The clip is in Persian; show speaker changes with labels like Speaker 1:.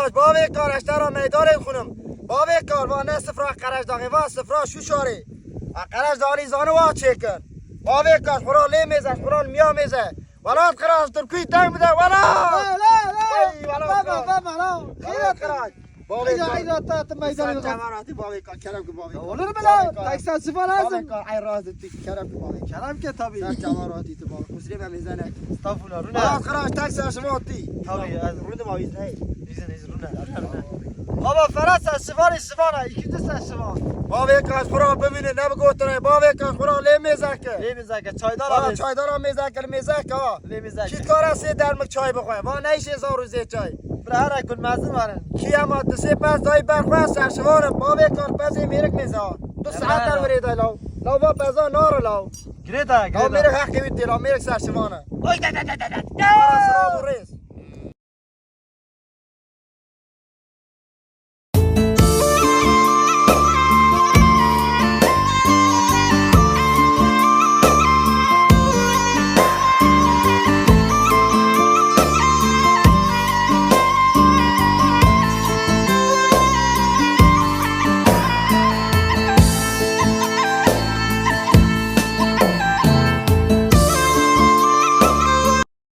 Speaker 1: قراج باوی کار اشترا میدان خونم باوی کار و نه سفرا قراج داغی و سفرا شو شاری قراج داری زانو وا چکن باوی کار خورا لی میزه خورا میا میزه ولات قراج ترکی دنگ بده ولا خیرت قراج باوی کار
Speaker 2: تا میدان
Speaker 1: جماراتی باوی کار کلام که باوی
Speaker 2: ولر بلا تاکسی سفر
Speaker 1: باوی
Speaker 2: لازم
Speaker 1: کار ای راز تی کلام که باوی
Speaker 2: کلام که طبیعی
Speaker 1: سر جماراتی تو باوی کسری به میزنه
Speaker 2: استغفر
Speaker 1: ولات
Speaker 2: الله
Speaker 1: قراج تاکسی شما تی
Speaker 2: طبیعی از
Speaker 1: رود ما ویزنه
Speaker 2: بابا فرس سفر یکی دست سفر
Speaker 1: باوی کار خورا ببینه نبگوتره باوی کار خورا لی میزه که
Speaker 2: لیمیزه که چای دار
Speaker 1: آه چای دارم میزه که میزه که
Speaker 2: لیمیزه
Speaker 1: چی کار است در مک چای بخواه و نیش 1000 روزه چای
Speaker 2: برای کن مزن مارن
Speaker 1: کی اما دسه پس دای برخواه سرشوارم باوی کار پسی میرک میزه دو ساعت در ورید لاو با پزا نار لاو
Speaker 2: گریدا
Speaker 1: لاو میرک حقی ویدی لاو میرک سرشوانه
Speaker 2: اوی دا دا دا دا
Speaker 1: سلام ریس